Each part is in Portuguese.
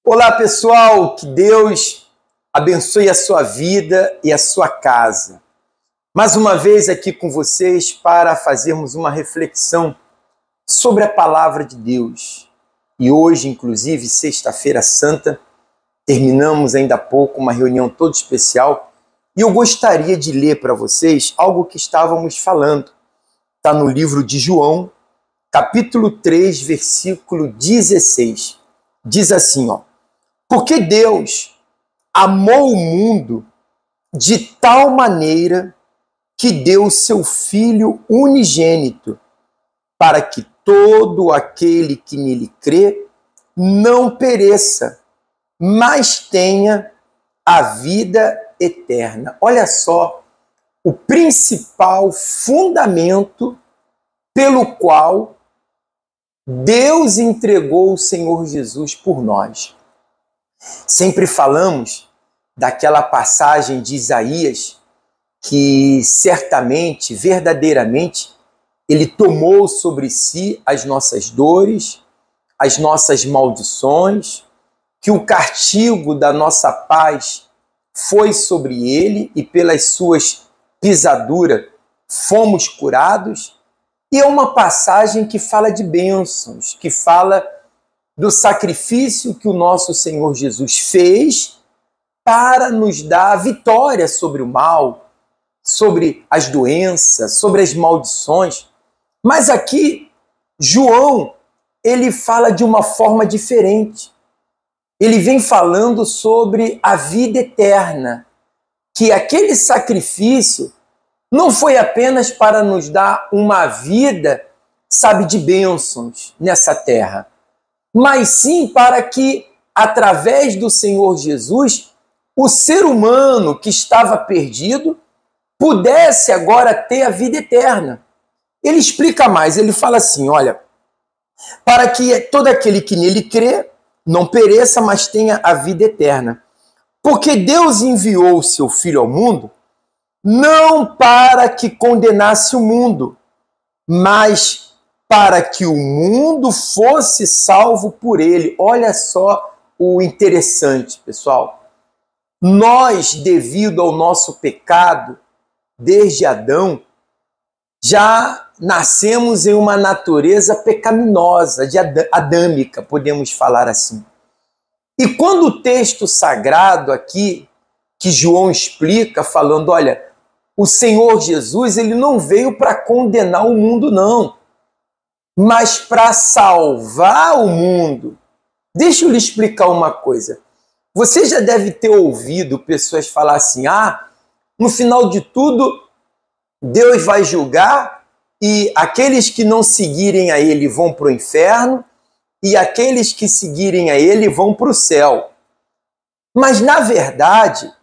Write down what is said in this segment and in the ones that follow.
Olá, pessoal, que Deus abençoe a sua vida e a sua casa. Mais uma vez aqui com vocês para fazermos uma reflexão sobre a palavra de Deus. E hoje, inclusive, sexta-feira santa, terminamos ainda há pouco uma reunião toda especial e eu gostaria de ler para vocês algo que estávamos falando. Está no livro de João, capítulo 3, versículo 16. Diz assim, porque Deus amou o mundo de tal maneira que deu seu Filho unigênito, para que todo aquele que nele crê não pereça, mas tenha a vida eterna. Olha só, o principal fundamento pelo qual Deus entregou o Senhor Jesus por nós. Sempre falamos daquela passagem de Isaías que certamente, verdadeiramente, ele tomou sobre si as nossas dores, as nossas maldições, que o castigo da nossa paz foi sobre ele e pelas suas pisaduras fomos curados. E é uma passagem que fala de bênçãos, que fala do sacrifício que o nosso Senhor Jesus fez para nos dar a vitória sobre o mal, sobre as doenças, sobre as maldições. Mas aqui, João, ele fala de uma forma diferente. Ele vem falando sobre a vida eterna, que aquele sacrifício não foi apenas para nos dar uma vida, sabe, de bênçãos nessa terra, mas sim para que, através do Senhor Jesus, o ser humano que estava perdido pudesse agora ter a vida eterna. Ele explica mais, ele fala assim, olha, para que todo aquele que nele crê não pereça, mas tenha a vida eterna. Porque Deus enviou o seu Filho ao mundo não para que condenasse o mundo, mas para que o mundo fosse salvo por ele. Olha só o interessante, pessoal. Nós, devido ao nosso pecado, desde Adão, já nascemos em uma natureza pecaminosa, adâmica, podemos falar assim. E quando o texto sagrado aqui, que João explica, falando, olha, o Senhor Jesus, ele não veio para condenar o mundo, não, mas para salvar o mundo. Deixa eu lhe explicar uma coisa. Você já deve ter ouvido pessoas falar assim, no final de tudo, Deus vai julgar e aqueles que não seguirem a ele vão para o inferno e aqueles que seguirem a ele vão para o céu. Mas, na verdade,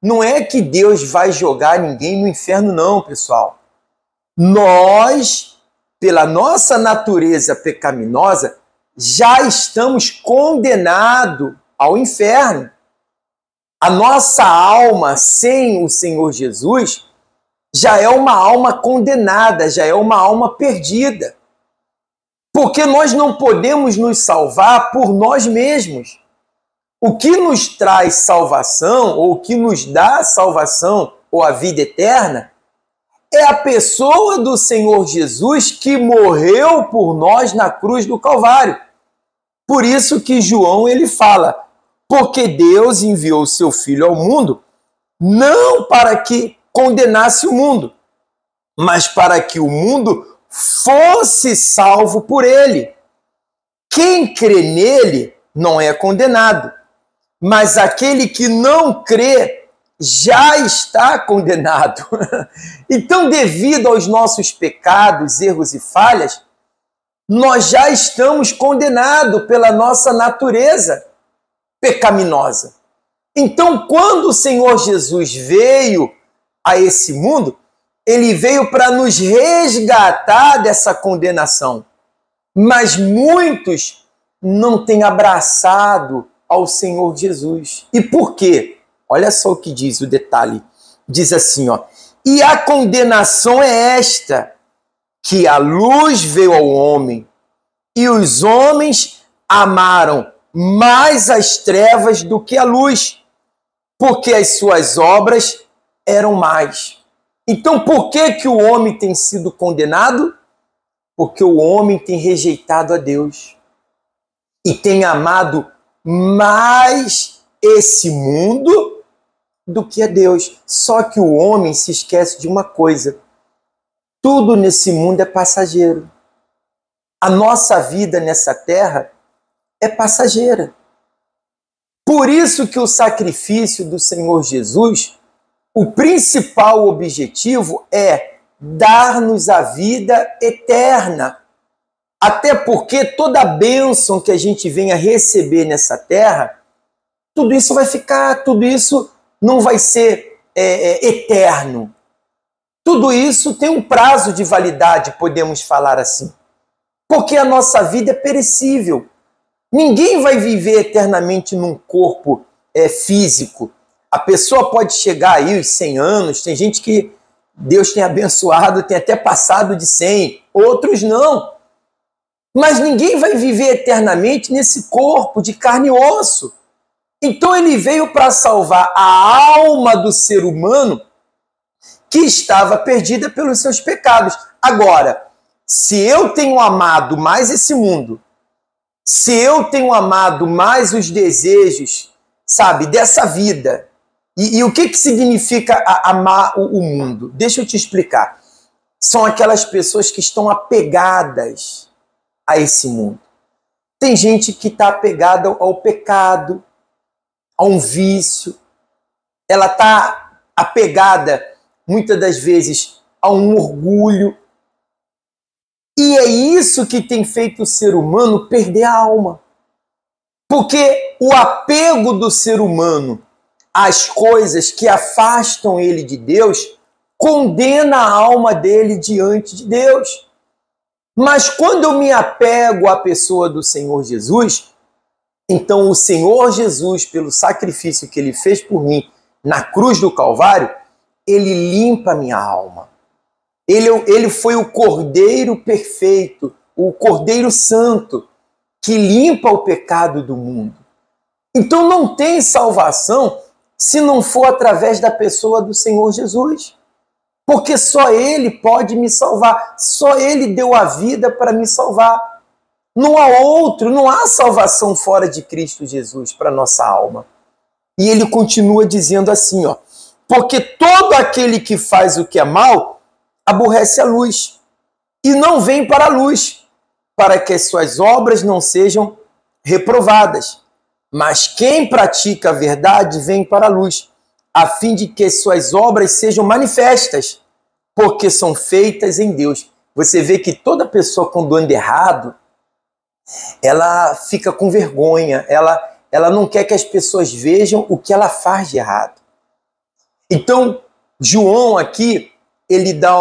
não é que Deus vai jogar ninguém no inferno, não, pessoal. Nós, pela nossa natureza pecaminosa, já estamos condenados ao inferno. A nossa alma sem o Senhor Jesus já é uma alma condenada, já é uma alma perdida. Porque nós não podemos nos salvar por nós mesmos. O que nos traz salvação, ou o que nos dá salvação, ou a vida eterna, é a pessoa do Senhor Jesus que morreu por nós na cruz do Calvário. Por isso que João ele fala, porque Deus enviou o seu Filho ao mundo, não para que condenasse o mundo, mas para que o mundo fosse salvo por ele. Quem crê nele não é condenado, mas aquele que não crê já está condenado. Então, devido aos nossos pecados, erros e falhas, nós já estamos condenados pela nossa natureza pecaminosa. Então, quando o Senhor Jesus veio a esse mundo, ele veio para nos resgatar dessa condenação. Mas muitos não têm abraçado ao Senhor Jesus. E por quê? Olha só o que diz o detalhe. Diz assim, e a condenação é esta, que a luz veio ao homem, e os homens amaram mais as trevas do que a luz, porque as suas obras eram más. Então, por que o homem tem sido condenado? Porque o homem tem rejeitado a Deus e tem amado mais esse mundo do que a Deus. Só que o homem se esquece de uma coisa: tudo nesse mundo é passageiro. A nossa vida nessa terra é passageira. Por isso que o sacrifício do Senhor Jesus, o principal objetivo é dar-nos a vida eterna. Até porque toda a bênção que a gente venha receber nessa terra, tudo isso vai ficar, tudo isso não vai ser eterno. Tudo isso tem um prazo de validade, podemos falar assim. Porque a nossa vida é perecível. Ninguém vai viver eternamente num corpo físico. A pessoa pode chegar aí aos 100 anos, tem gente que Deus tem abençoado, tem até passado de 100, outros não. Mas ninguém vai viver eternamente nesse corpo de carne e osso. Então ele veio para salvar a alma do ser humano que estava perdida pelos seus pecados. Agora, se eu tenho amado mais esse mundo, se eu tenho amado mais os desejos, sabe, dessa vida, e o que significa amar o mundo? Deixa eu te explicar. São aquelas pessoas que estão apegadas a esse mundo. Tem gente que está apegada ao pecado, a um vício. Ela está apegada, muitas das vezes, a um orgulho. E é isso que tem feito o ser humano perder a alma. Porque o apego do ser humano às coisas que afastam ele de Deus condena a alma dele diante de Deus. Mas quando eu me apego à pessoa do Senhor Jesus, então o Senhor Jesus, pelo sacrifício que ele fez por mim na cruz do Calvário, ele limpa a minha alma. Ele foi o Cordeiro perfeito, o Cordeiro Santo, que limpa o pecado do mundo. Então não tem salvação se não for através da pessoa do Senhor Jesus. Porque só Ele pode me salvar, só Ele deu a vida para me salvar. Não há outro, não há salvação fora de Cristo Jesus para nossa alma. E ele continua dizendo assim, ó: porque todo aquele que faz o que é mal aborrece a luz e não vem para a luz, para que as suas obras não sejam reprovadas. Mas quem pratica a verdade vem para a luz, a fim de que suas obras sejam manifestas, porque são feitas em Deus. Você vê que toda pessoa quando anda errado, ela fica com vergonha, ela não quer que as pessoas vejam o que ela faz de errado. Então, João aqui, ele dá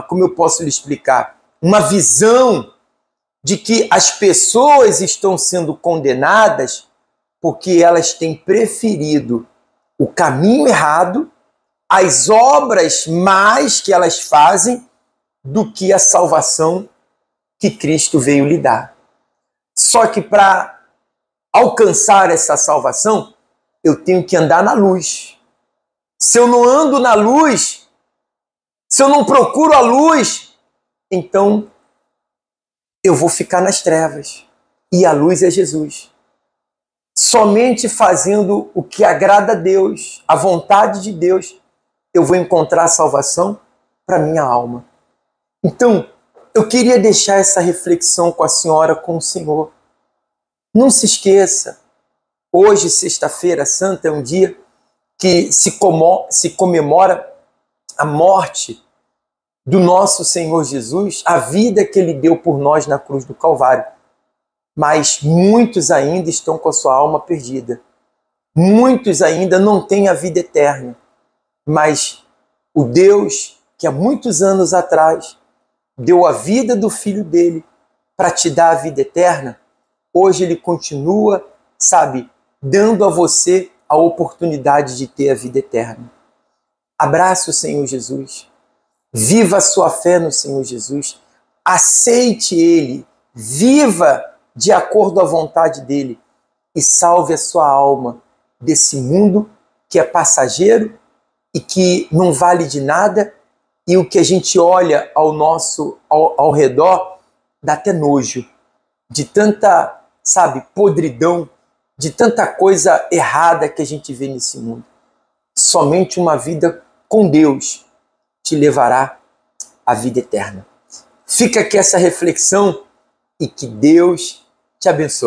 como eu posso lhe explicar, uma visão de que as pessoas estão sendo condenadas porque elas têm preferido o caminho errado, as obras más que elas fazem, do que a salvação que Cristo veio lhe dar. Só que para alcançar essa salvação, eu tenho que andar na luz. Se eu não ando na luz, se eu não procuro a luz, então eu vou ficar nas trevas. E a luz é Jesus. Somente fazendo o que agrada a Deus, a vontade de Deus, eu vou encontrar a salvação para minha alma. Então, eu queria deixar essa reflexão com a senhora, com o Senhor. Não se esqueça, hoje, Sexta-feira Santa, é um dia que se comemora a morte do nosso Senhor Jesus, a vida que Ele deu por nós na cruz do Calvário. Mas muitos ainda estão com a sua alma perdida. Muitos ainda não têm a vida eterna. Mas o Deus que há muitos anos atrás deu a vida do Filho dele para te dar a vida eterna, hoje Ele continua, sabe, dando a você a oportunidade de ter a vida eterna. Abrace o Senhor Jesus. Viva a sua fé no Senhor Jesus. Aceite Ele. Viva de acordo à vontade dele e salve a sua alma desse mundo que é passageiro e que não vale de nada, e o que a gente olha ao redor dá até nojo, de tanta, sabe, podridão, de tanta coisa errada que a gente vê nesse mundo. Somente uma vida com Deus te levará à vida eterna. Fica aqui essa reflexão e que Deus te abençoe.